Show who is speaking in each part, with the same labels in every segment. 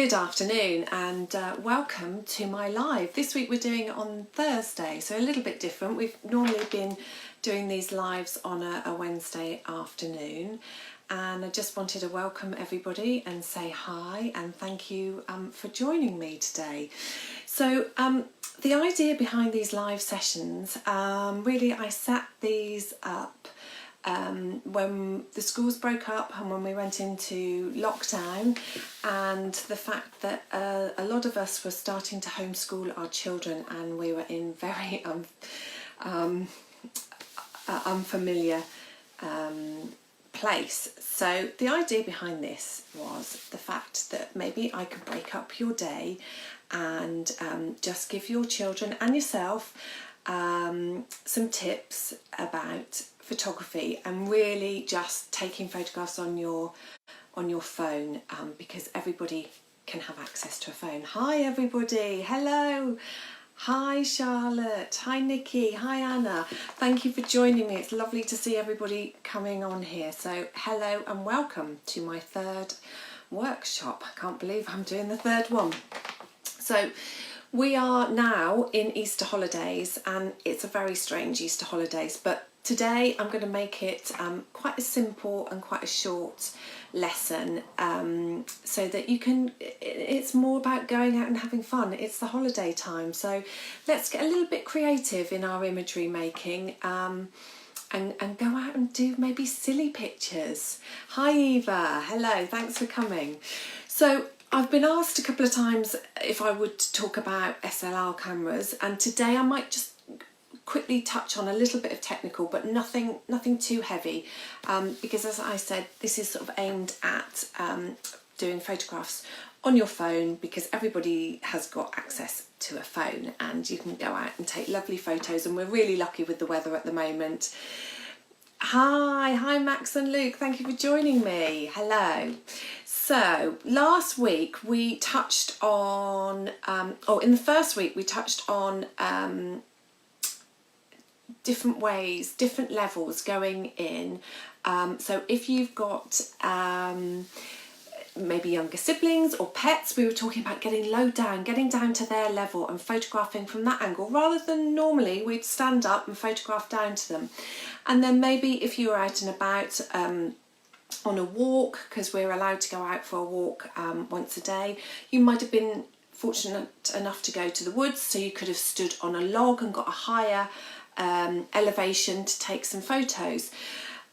Speaker 1: Good afternoon and welcome to my live. This week we're doing it on Thursday, so a little bit different. We've normally been doing these lives on a Wednesday afternoon, and I just wanted to welcome everybody and say hi and thank you for joining me today. So the idea behind these live sessions, really I set these up when the schools broke up and when we went into lockdown, and the fact that a lot of us were starting to homeschool our children and we were in very unfamiliar place. So the idea behind this was the fact that maybe I could break up your day and just give your children and yourself some tips about photography and really just taking photographs on your phone, because everybody can have access to a phone. Hi everybody, hello, hi Charlotte, hi Nikki, hi Anna, thank you for joining me. It's lovely to see everybody coming on here. So hello and welcome to my third workshop. I can't believe I'm doing the third one. So we are now in Easter holidays, and it's a very strange Easter holidays, but today I'm going to make it quite a simple and quite a short lesson, so that you can, it's more about going out and having fun. It's the holiday time, so let's get a little bit creative in our imagery making, and go out and do maybe silly pictures. Hi Eva, hello, thanks for coming. So I've been asked a couple of times if I would talk about SLR cameras, and today I might just quickly touch on a little bit of technical, but nothing too heavy, because as I said, this is sort of aimed at doing photographs on your phone, because everybody has got access to a phone and you can go out and take lovely photos, and we're really lucky with the weather at the moment. Hi Max and Luke, thank you for joining me. Hello. So last week we touched on, in the first week we touched on different ways, different levels going in. So if you've got maybe younger siblings or pets, we were talking about getting low down, getting down to their level and photographing from that angle, rather than normally we'd stand up and photograph down to them. And then maybe if you were out and about, on a walk, because we're allowed to go out for a walk once a day, you might have been fortunate enough to go to the woods, so you could have stood on a log and got a higher elevation to take some photos.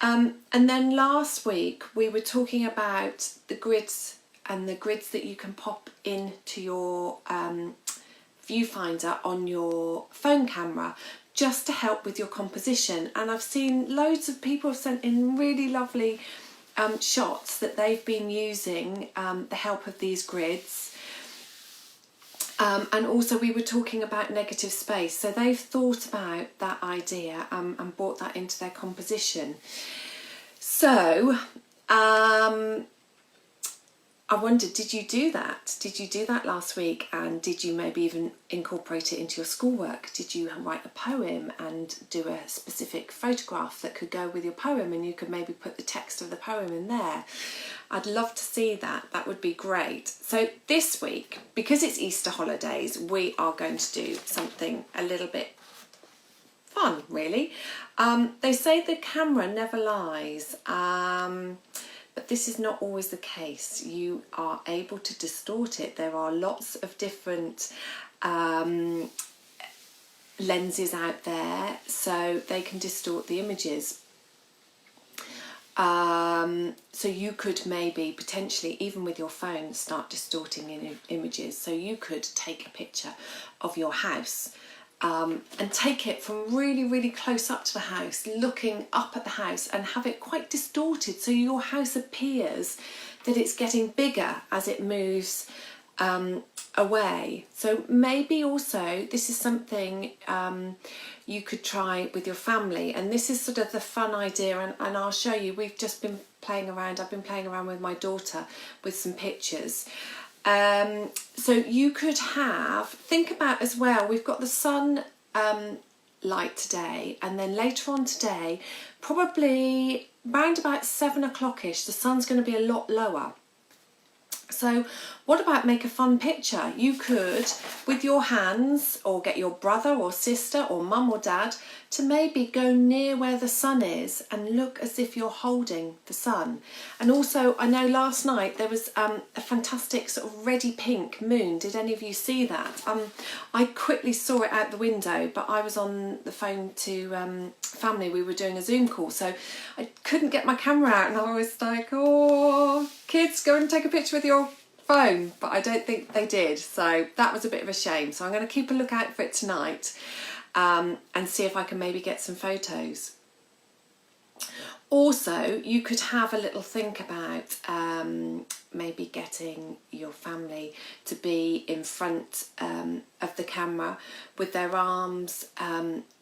Speaker 1: And then last week we were talking about the grids, and the grids that you can pop into your viewfinder on your phone camera, just to help with your composition. And I've seen loads of people have sent in really lovely shots that they've been using the help of these grids. And also we were talking about negative space, so they've thought about that idea and brought that into their composition. So I wondered, did you do that? Did you do that last week? And did you maybe even incorporate it into your schoolwork? Did you write a poem and do a specific photograph that could go with your poem, and you could maybe put the text of the poem in there? I'd love to see that. That would be great. So this week, because it's Easter holidays, we are going to do something a little bit fun, really. They say the camera never lies. But this is not always the case. You are able to distort it. There are lots of different lenses out there, so they can distort the images. So you could maybe potentially, even with your phone, start distorting images. So you could take a picture of your house and take it from really, really close up to the house, looking up at the house, and have it quite distorted, so your house appears that it's getting bigger as it moves away. So maybe also this is something you could try with your family, and this is sort of the fun idea, and I'll show you. We've just been playing around, I've been playing around with my daughter with some pictures. So you could think about as well, we've got the sun light today, and then later on today, probably round about 7 o'clock-ish, the sun's going to be a lot lower. So what about make a fun picture? You could, with your hands, or get your brother or sister or mum or dad to maybe go near where the sun is and look as if you're holding the sun. And also, I know last night there was a fantastic sort of reddy pink moon. Did any of you see that? I quickly saw it out the window, but I was on the phone to family. We were doing a Zoom call, so I couldn't get my camera out, and I was like, oh, kids, go and take a picture with your phone. But I don't think they did, so that was a bit of a shame. So I'm going to keep a lookout for it tonight, and see if I can maybe get some photos. Also, you could have a little think about maybe getting your family to be in front of the camera with their arms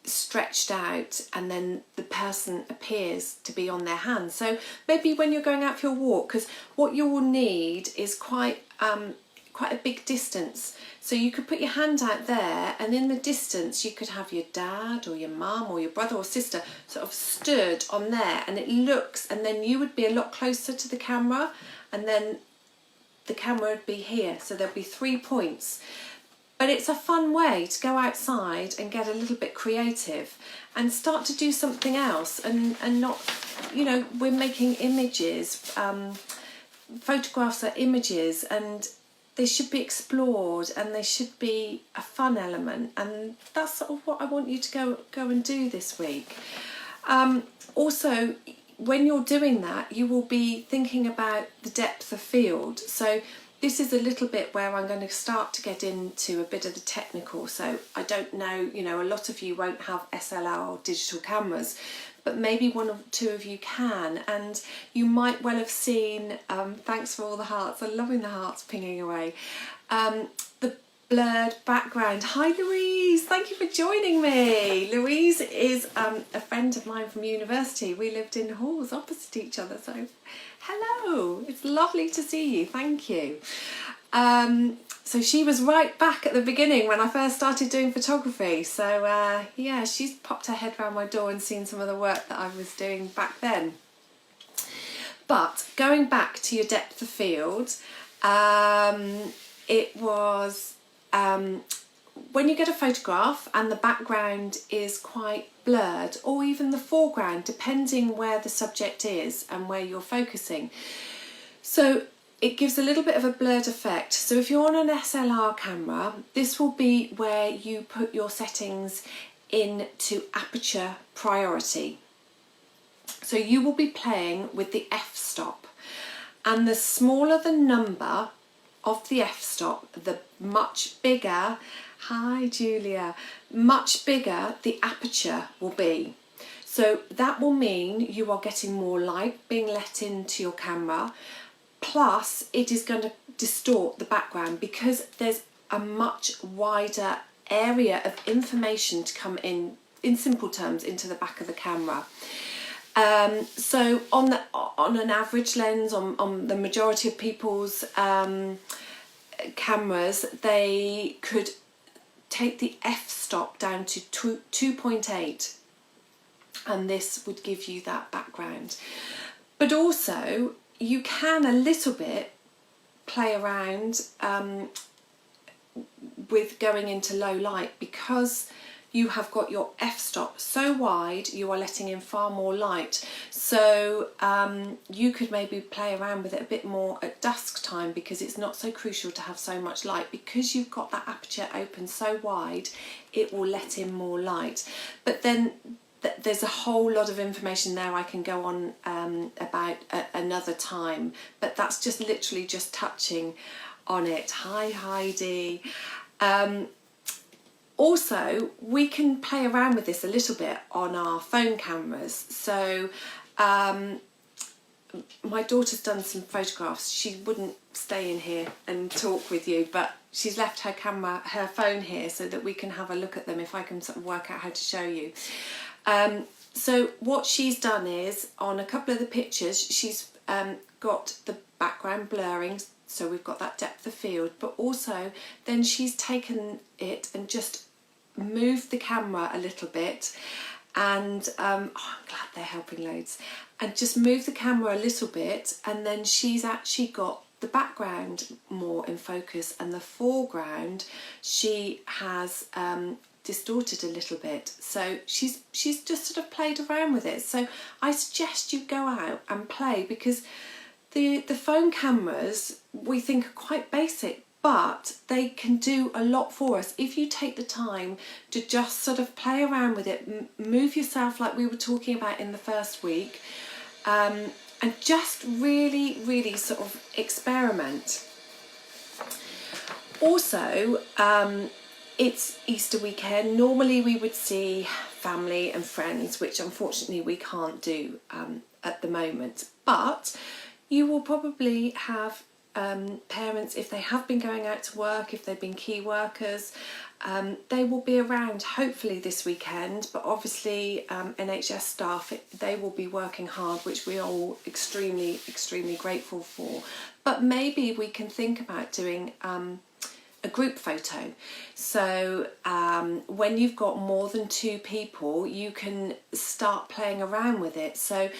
Speaker 1: stretched out, and then the person appears to be on their hands. So maybe when you're going out for your walk, because what you will need is quite a big distance. So you could put your hand out there, and in the distance you could have your dad or your mum or your brother or sister sort of stood on there, and it looks, and then you would be a lot closer to the camera, and then the camera would be here. So there'd be 3 points. But it's a fun way to go outside and get a little bit creative and start to do something else, and not, you know, we're making images, photographs are images, and they should be explored, and they should be a fun element, and that's sort of what I want you to go and do this week. Also, when you're doing that, you will be thinking about the depth of field. So this is a little bit where I'm going to start to get into a bit of the technical. So I don't know, you know, a lot of you won't have SLR or digital cameras, but maybe one or two of you can, and you might well have seen, thanks for all the hearts, I'm loving the hearts pinging away, the blurred background. Hi Louise, thank you for joining me. Louise is a friend of mine from university. We lived in halls opposite each other, so hello, it's lovely to see you, thank you. So she was right back at the beginning when I first started doing photography. So yeah, she's popped her head round my door and seen some of the work that I was doing back then. But going back to your depth of field, it was when you get a photograph and the background is quite blurred, or even the foreground, depending where the subject is and where you're focusing. So it gives a little bit of a blurred effect. So if you're on an SLR camera, this will be where you put your settings into aperture priority. So you will be playing with the f-stop, and the smaller the number of the f-stop, the much bigger, hi Julia, much bigger the aperture will be. So that will mean you are getting more light being let into your camera, plus it is going to distort the background because there's a much wider area of information to come in simple terms, into the back of the camera. So on an average lens, on the majority of people's cameras, they could take the f-stop down to 2.8, and this would give you that background. But also you can a little bit play around with going into low light, because you have got your f-stop so wide, you are letting in far more light. So you could maybe play around with it a bit more at dusk time, because it's not so crucial to have so much light. Because you've got that aperture open so wide, it will let in more light. But then there's a whole lot of information there I can go on about another time, but that's just literally just touching on it. Hi Heidi. Also, we can play around with this a little bit on our phone cameras. So my daughter's done some photographs. She wouldn't stay in here and talk with you, but she's left her phone here so that we can have a look at them, if I can sort of work out how to show you. So what she's done is, on a couple of the pictures, she's got the background blurring, so we've got that depth of field, but also then she's taken it and just moved the camera a little bit, and I'm glad they're helping loads, and just moved the camera a little bit, and then she's actually got the background more in focus, and the foreground she has distorted a little bit. So she's just sort of played around with it. So I suggest you go out and play, because the phone cameras we think are quite basic, but they can do a lot for us if you take the time to just sort of play around with it, move yourself like we were talking about in the first week, and just really sort of experiment. Also, it's Easter weekend. Normally we would see family and friends, which unfortunately we can't do at the moment, but you will probably have parents, if they have been going out to work, if they've been key workers, they will be around hopefully this weekend, but obviously NHS staff, they will be working hard, which we are all extremely grateful for. But maybe we can think about doing a group photo. So when you've got more than 2 people, you can start playing around with it. So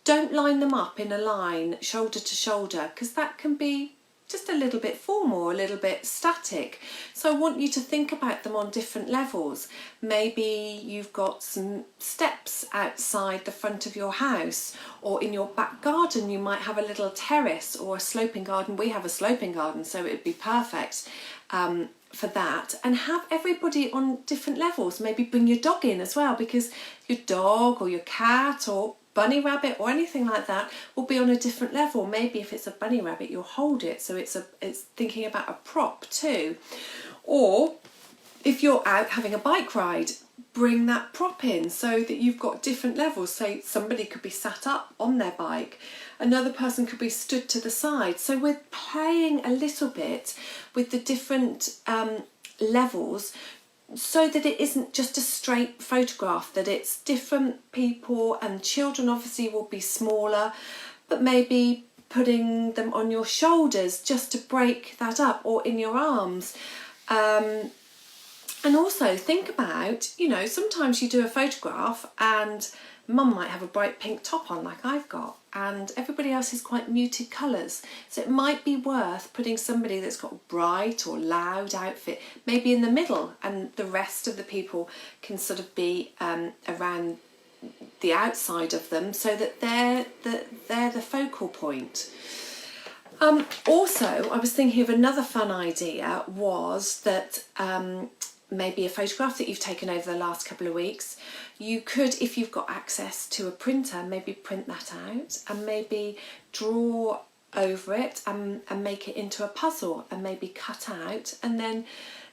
Speaker 1: don't line them up in a line shoulder to shoulder, because that can be just a little bit formal, a little bit static. So I want you to think about them on different levels. Maybe you've got some steps outside the front of your house, or in your back garden you might have a little terrace or a sloping garden. We have a sloping garden, so it'd be perfect for that. And have everybody on different levels. Maybe bring your dog in as well, because your dog or your cat or bunny rabbit or anything like that will be on a different level. Maybe if it's a bunny rabbit, you'll hold it, so it's thinking about a prop too. Or if you're out having a bike ride, bring that prop in so that you've got different levels. So somebody could be sat up on their bike, another person could be stood to the side. So we're playing a little bit with the different levels, so that it isn't just a straight photograph, that it's different people, and children obviously will be smaller, but maybe putting them on your shoulders just to break that up, or in your arms. And also think about, sometimes you do a photograph and mum might have a bright pink top on like I've got, and everybody else is quite muted colours. So it might be worth putting somebody that's got a bright or loud outfit maybe in the middle, and the rest of the people can sort of be around the outside of them, so that they're the focal point. Also, I was thinking of another fun idea, was that maybe a photograph that you've taken over the last couple of weeks, you could, if you've got access to a printer, maybe print that out and maybe draw over it and make it into a puzzle, and maybe cut out, and then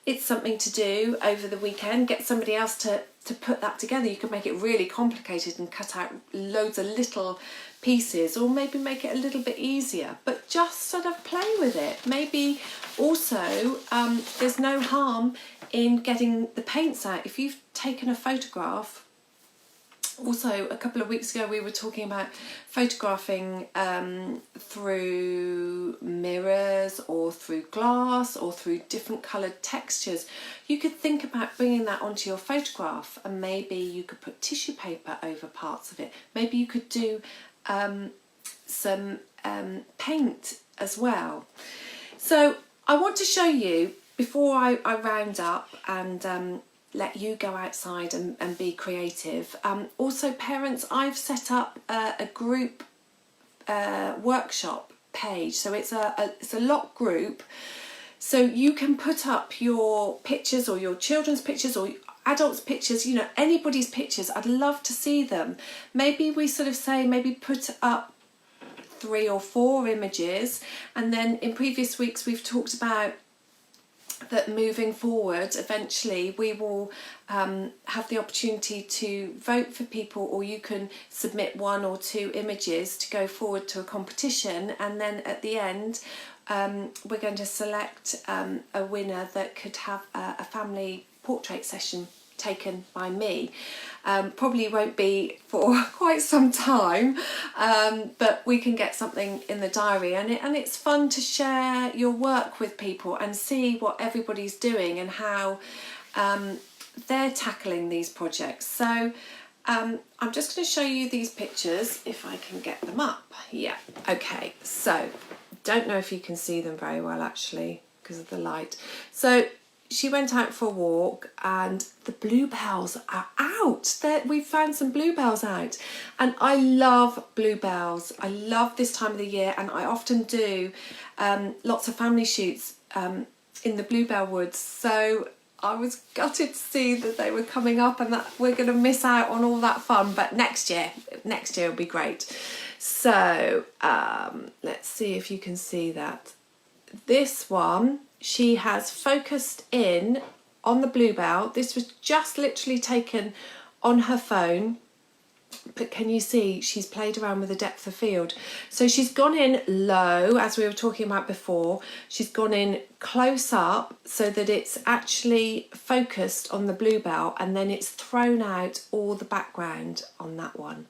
Speaker 1: it's something to do over the weekend. Get somebody else to put that together. You could make it really complicated and cut out loads of little pieces, or maybe make it a little bit easier, but just sort of play with it. Maybe also there's no harm in getting the paints out. If you've taken a photograph, also a couple of weeks ago we were talking about photographing through mirrors or through glass or through different coloured textures. You could think about bringing that onto your photograph, and maybe you could put tissue paper over parts of it. Maybe you could do some paint as well. So I want to show you, before I round up and let you go outside and be creative. Also, parents, I've set up a group workshop page. So it's a lock group. So you can put up your pictures, or your children's pictures, or adults' pictures, anybody's pictures. I'd love to see them. Maybe we sort of say, maybe put up 3 or 4 images, and then in previous weeks we've talked about that moving forward, eventually we will have the opportunity to vote for people, or you can submit 1 or 2 images to go forward to a competition, and then at the end we're going to select a winner that could have a family portrait session taken by me. Probably won't be for quite some time, but we can get something in the diary, and it's fun to share your work with people and see what everybody's doing and how they're tackling these projects. So I'm just going to show you these pictures if I can get them up. Yeah, okay, so Don't know if you can see them very well actually because of the light. So she went out for a walk and the bluebells are out. We found some bluebells out, and I love bluebells. I love this time of the year, and I often do lots of family shoots in the bluebell woods. So I was gutted to see that they were coming up and that we're going to miss out on all that fun. But next year will be great. So let's see if you can see that. This one, she has focused in on the bluebell. This was just literally taken on her phone. But can you see she's played around with the depth of field? So she's gone in low, as we were talking about before. She's gone in close up so that it's actually focused on the bluebell, and then it's thrown out all the background on that one.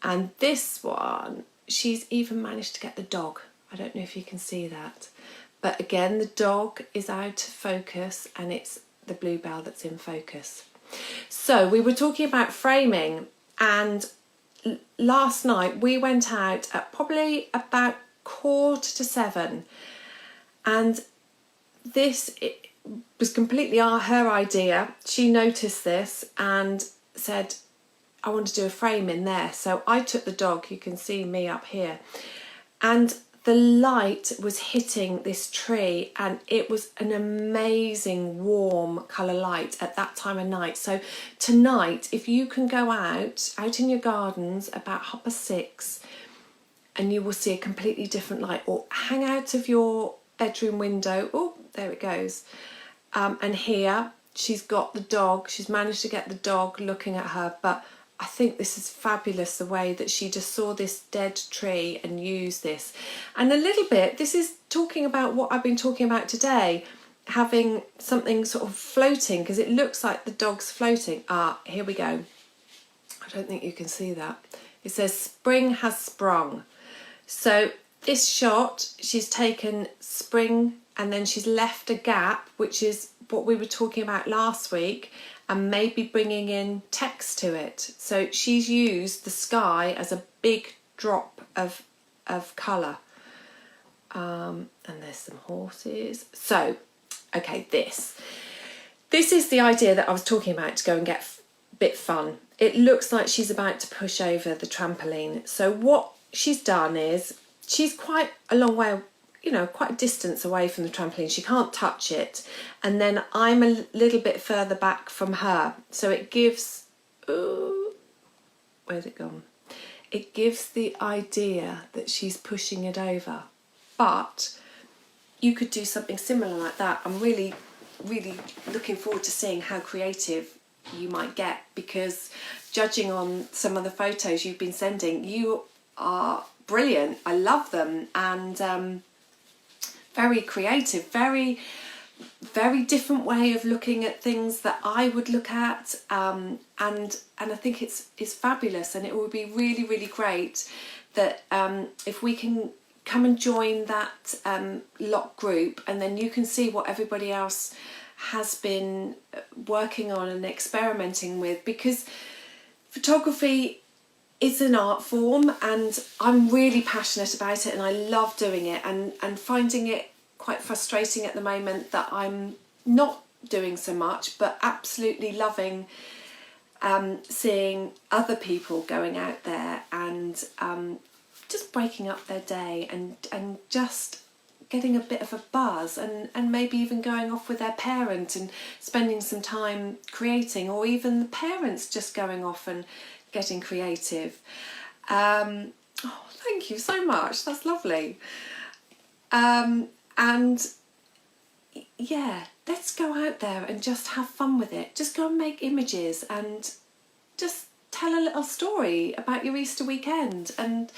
Speaker 1: And this one, she's even managed to get the dog. I don't know if you can see that. But again, the dog is out of focus and it's the bluebell that's in focus. So we were talking about framing. And last night we went out at probably about 6:45, and it was completely her idea. She noticed this and said, I want to do a frame in there. So I took the dog, you can see me up here, and the light was hitting this tree, and it was an amazing warm colour light at that time of night. So tonight, if you can go out in your gardens about 6:30, and you will see a completely different light, or hang out of your bedroom window. Oh, there it goes. And here she's got the dog. She's managed to get the dog looking at her, but I think this is fabulous, the way that she just saw this dead tree and used this. And a little bit, this is talking about what I've been talking about today, having something sort of floating, because it looks like the dog's floating. Here we go. I don't think you can see that. It says spring has sprung. So this shot, she's taken spring and then she's left a gap, which is what we were talking about last week, and maybe bringing in text to it. So she's used the sky as a big drop of colour. And there's some horses. So, okay, this is the idea that I was talking about, to go and get a bit fun. It looks like she's about to push over the trampoline. So what she's done is, she's quite a long way, quite a distance away from the trampoline. She can't touch it. And then I'm a little bit further back from her. So it gives, where's it gone? It gives the idea that she's pushing it over. But you could do something similar like that. I'm really, really looking forward to seeing how creative you might get, because judging on some of the photos you've been sending, you are brilliant. I love them. And very creative, very, very different way of looking at things that I would look at, and I think it's fabulous, and it would be really, really great that if we can come and join that lock group, and then you can see what everybody else has been working on and experimenting with, because photography is an art form and I'm really passionate about it, and I love doing it, and finding it quite frustrating at the moment that I'm not doing so much, but absolutely loving seeing other people going out there and just breaking up their day and just getting a bit of a buzz, and maybe even going off with their parent and spending some time creating, or even the parents just going off and getting creative. Thank you so much, that's lovely. And yeah, let's go out there and just have fun with it. Just go and make images and just tell a little story about your Easter weekend, and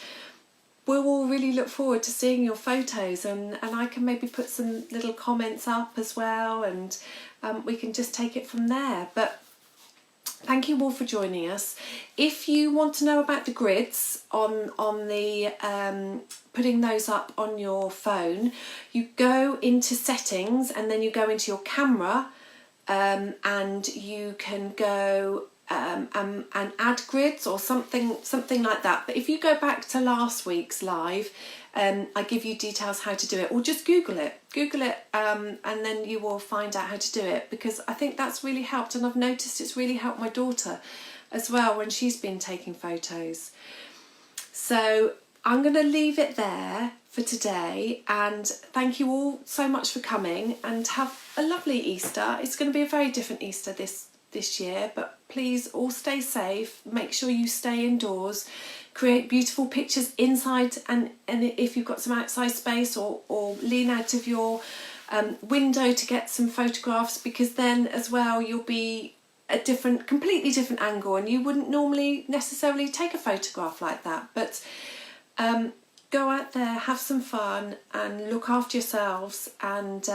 Speaker 1: we'll all really look forward to seeing your photos, and I can maybe put some little comments up as well, and we can just take it from there. But thank you all for joining us. If you want to know about the grids on the putting those up on your phone, you go into settings and then you go into your camera, and you can go and add grids or something like that. But if you go back to last week's live, I give you details how to do it, or just Google it, and then you will find out how to do it, because I think that's really helped, and I've noticed it's really helped my daughter as well when she's been taking photos. So I'm going to leave it there for today, and thank you all so much for coming, and have a lovely Easter. It's going to be a very different Easter this year, but please all stay safe, make sure you stay indoors, create beautiful pictures inside, and if you've got some outside space, or lean out of your window to get some photographs, because then as well you'll be a completely different angle, and you wouldn't normally necessarily take a photograph like that. But go out there, have some fun, and look after yourselves, and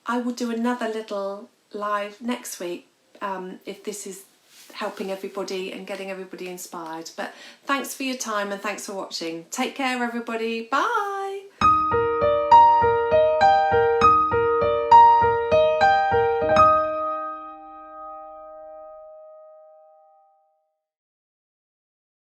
Speaker 1: I will do another little live next week if this is helping everybody and getting everybody inspired. But thanks for your time, and thanks for watching. Take care, everybody. Bye.